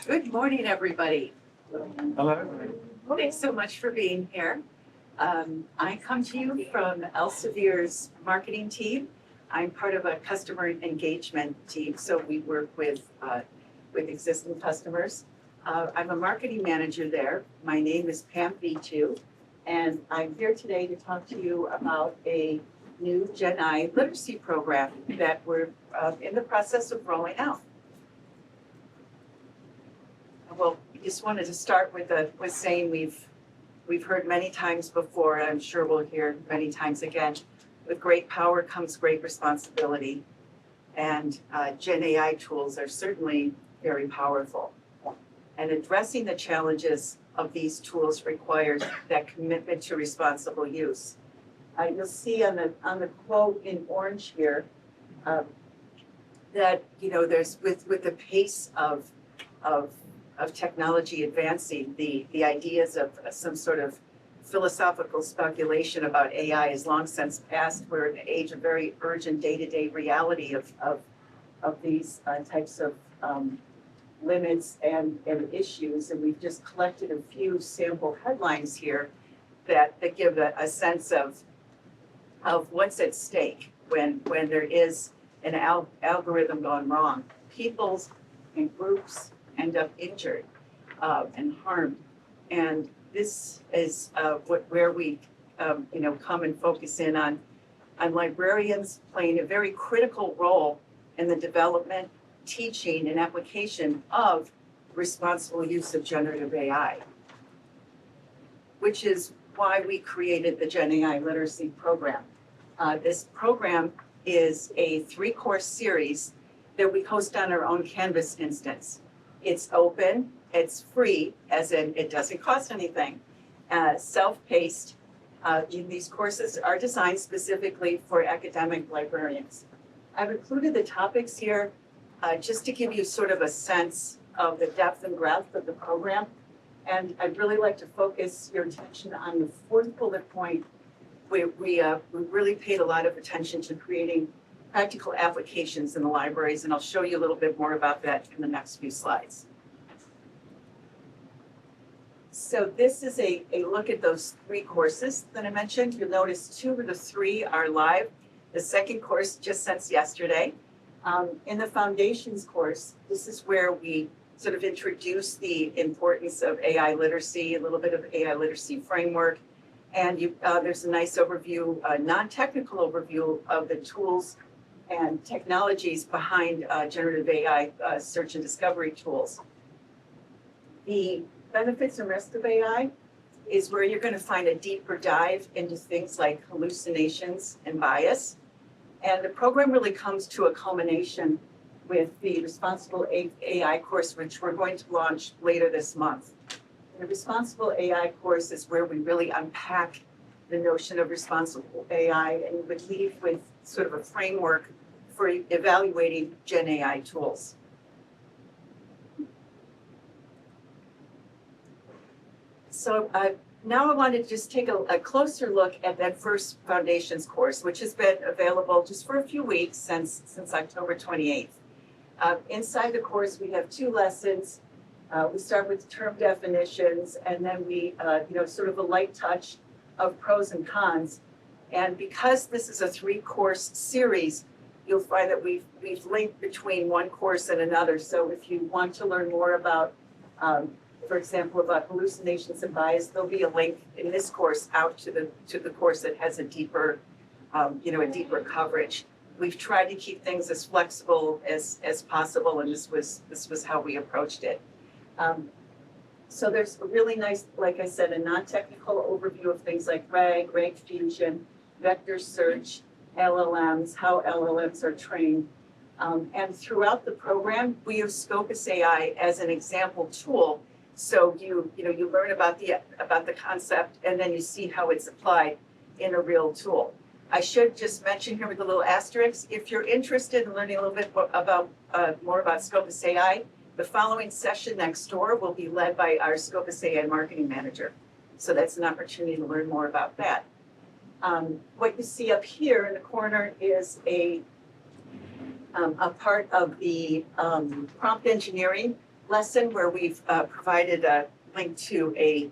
Good morning, everybody. Hello. Thanks so much for being here. I come to you from Elsevier's marketing team. I'm part of a customer engagement team, so we work with existing customers. I'm a marketing manager there. My name is Pam V2, and I'm here today to talk to you about a new GenAI literacy program that we're in the process of rolling out. Well, just wanted to start with saying we've heard many times before, and I'm sure we'll hear many times again. With great power comes great responsibility, and GenAI tools are certainly very powerful. And addressing the challenges of these tools requires that commitment to responsible use. You'll see on the quote in orange here that there's with the pace of technology advancing, the ideas of some sort of philosophical speculation about AI is long since past. We're in an age of very urgent day-to-day reality of these types of limits and issues. And we've just collected a few sample headlines here that give a sense of what's at stake when there is an algorithm gone wrong. Peoples and groups end up injured and harmed. And this is where we come and focus in on librarians playing a very critical role in the development, teaching, and application of responsible use of generative AI, which is why we created the GenAI Literacy Program. This program is a 3-course series that we host on our own Canvas instance. It's open, it's free, as in it doesn't cost anything, self-paced. These courses are designed specifically for academic librarians. I've included the topics here just to give you sort of a sense of the depth and breadth of the program. And I'd really like to focus your attention on the 4th bullet point. We really paid a lot of attention to creating practical applications in the libraries, and I'll show you a little bit more about that in the next few slides. So this is a look at those 3 courses that I mentioned. You'll notice 2 of the 3 are live. The 2nd course just since yesterday. In the Foundations course, this is where we sort of introduce the importance of AI literacy, a little bit of AI literacy framework, and there's a nice overview, a non-technical overview of the tools and technologies behind generative AI search and discovery tools. The benefits and risks of AI is where you're going to find a deeper dive into things like hallucinations and bias. And the program really comes to a culmination with the Responsible AI course, which we're going to launch later this month. The Responsible AI course is where we really unpack the notion of responsible AI and would leave with sort of a framework for evaluating GenAI tools. So now I want to just take a closer look at that first Foundations course, which has been available just for a few weeks since October 28th. Inside the course, we have 2 lessons. We start with term definitions, and then we, sort of a light touch of pros and cons. And because this is a 3-course series, you'll find that we've linked between one course and another. So if you want to learn more about, for example, about hallucinations and bias, there'll be a link in this course out to the course that has a deeper, a deeper coverage. We've tried to keep things as flexible as possible, and this was how we approached it. So there's a really nice, like I said, a non-technical overview of things like RAG fusion, vector search, LLMs, how LLMs are trained. And throughout the program, we use Scopus AI as an example tool. So you learn about the concept, and then you see how it's applied in a real tool. I should just mention here with a little asterisk, if you're interested in learning a little bit more about Scopus AI, the following session next door will be led by our Scopus AI marketing manager. So that's an opportunity to learn more about that. What you see up here in the corner is a part of the prompt engineering lesson where we've provided a link to a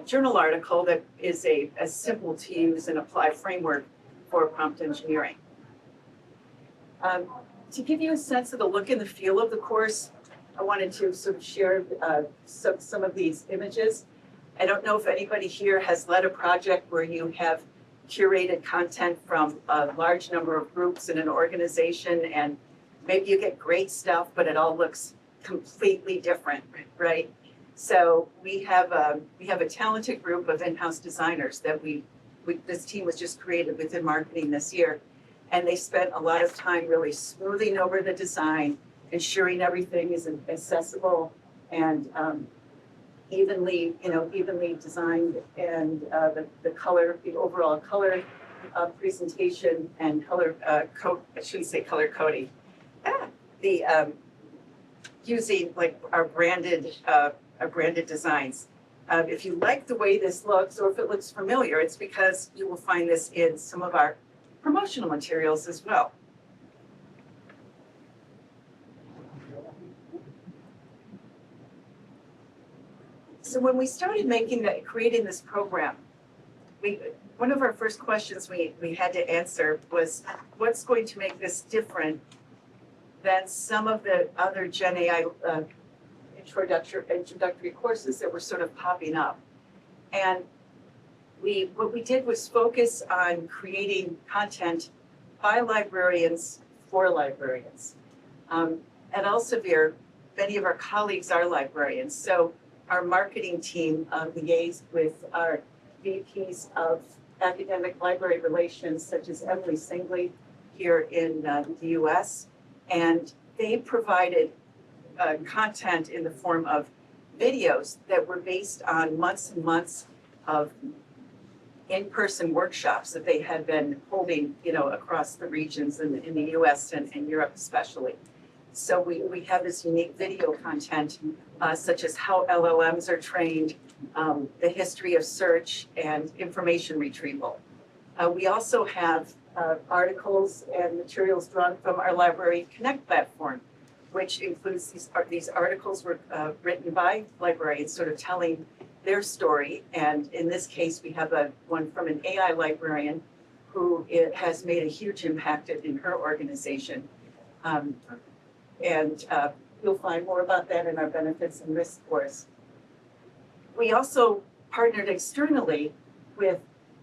journal article that is a simple to use and apply framework for prompt engineering. To give you a sense of the look and the feel of the course, I wanted to sort of share some of these images. I don't know if anybody here has led a project where you have curated content from a large number of groups in an organization, and maybe you get great stuff, but it all looks completely different, right? So we have a talented group of in-house designers that this team was just created within marketing this year, and they spent a lot of time really smoothing over the design, ensuring everything is accessible and evenly designed, and the overall color presentation and color code. I shouldn't say color coding. Using like our branded designs. If you like the way this looks, or if it looks familiar, it's because you will find this in some of our promotional materials as well. So when we started creating this program, one of our first questions we had to answer was, what's going to make this different than some of the other GenAI introductory courses that were sort of popping up? And what we did was focus on creating content by librarians for librarians. At Elsevier, many of our colleagues are librarians, so our marketing team liaised with our VPs of academic library relations, such as Emily Singley here in the US, and they provided content in the form of videos that were based on months and months of in-person workshops that they had been holding, across the regions in the US and Europe especially. So we have this unique video content, such as how LLMs are trained, the history of search and information retrieval. We also have articles and materials drawn from our Library Connect platform, which includes these articles were written by librarians, sort of telling their story. And in this case, we have one from an AI librarian who has made a huge impact in her organization. And you'll find more about that in our benefits and risks course. We also partnered externally with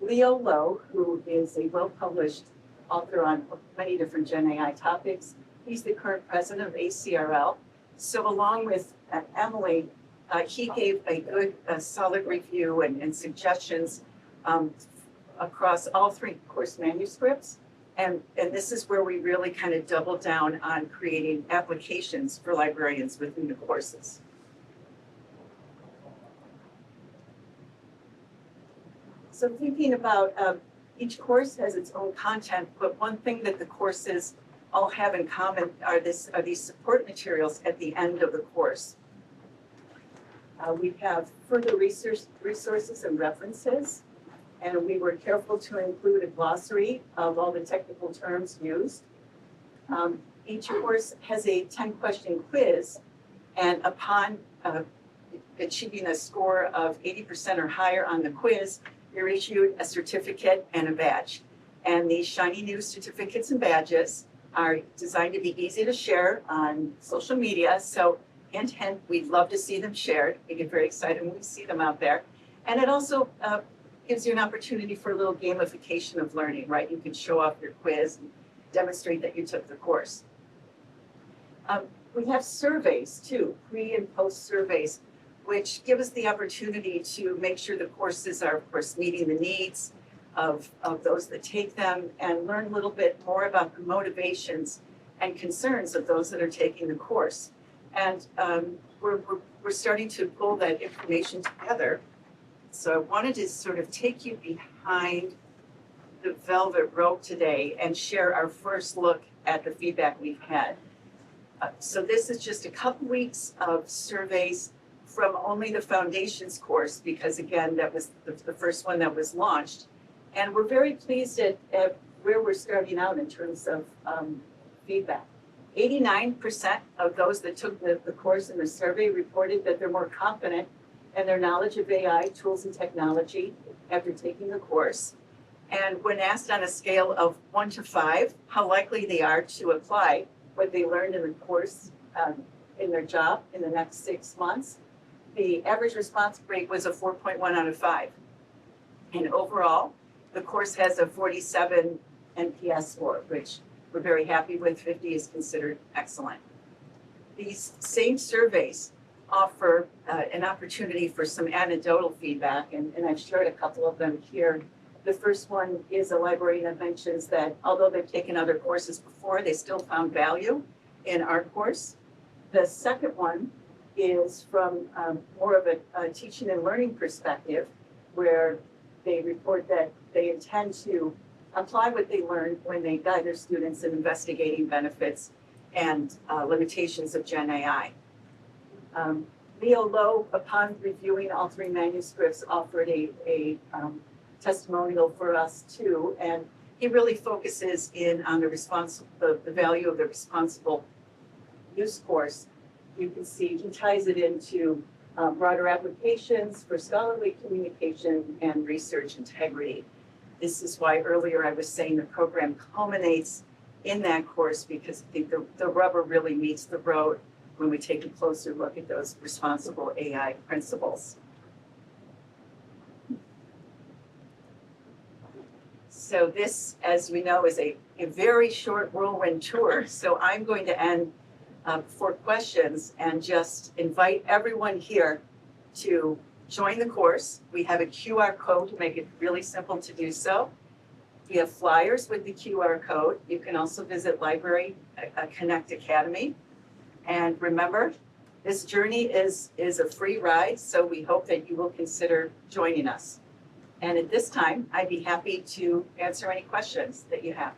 Leo Lowe, who is a well-published author on many different GenAI topics. He's the current president of ACRL. So along with Emily, he gave a good, solid review and suggestions across all 3 course manuscripts. And this is where we really kind of doubled down on creating applications for librarians within the courses. So thinking about each course has its own content, but one thing that the courses all have in common are these support materials at the end of the course. We have further resources and references, and we were careful to include a glossary of all the technical terms used. Each course has a 10-question quiz, and upon achieving a score of 80% or higher on the quiz, you're issued a certificate and a badge. And these shiny new certificates and badges are designed to be easy to share on social media. So hint, hint, we'd love to see them shared. We get very excited when we see them out there. And it also gives you an opportunity for a little gamification of learning, right? You can show off your quiz and demonstrate that you took the course. We have surveys too, pre and post surveys, which give us the opportunity to make sure the courses are, of course, meeting the needs of those that take them, and learn a little bit more about the motivations and concerns of those that are taking the course. And we're starting to pull that information together. So I wanted to sort of take you behind the velvet rope today and share our first look at the feedback we've had. So this is just a couple weeks of surveys from only the Foundations course, because again, that was the first one that was launched. And we're very pleased at where we're starting out in terms of feedback. 89% of those that took the course in the survey reported that they're more confident in their knowledge of AI tools and technology after taking the course. And when asked on a scale of 1 to 5, how likely they are to apply what they learned in the course in their job in the next 6 months, the average response rate was a 4.1 out of 5. And overall, the course has a 47 NPS score, which we're very happy with. 50 is considered excellent. These same surveys offer an opportunity for some anecdotal feedback, and I've shared a couple of them here. The first one is a librarian that mentions that although they've taken other courses before, they still found value in our course. The second one is from more of a teaching and learning perspective, where they report that they intend to apply what they learned when they guide their students in investigating benefits and limitations of GenAI. Leo Lowe, upon reviewing all 3 manuscripts, offered a testimonial for us too, and he really focuses in on the value of the responsible use course. You can see he ties it into broader applications for scholarly communication and research integrity. This is why earlier I was saying the program culminates in that course, because I think the rubber really meets the road when we take a closer look at those responsible AI principles. So this, as we know, is a very short whirlwind tour. So I'm going to end for questions and just invite everyone here to join the course. We have a QR code to make it really simple to do so. We have flyers with the QR code. You can also visit Library Connect Academy. And remember, this journey is a free ride, so we hope that you will consider joining us. And at this time, I'd be happy to answer any questions that you have.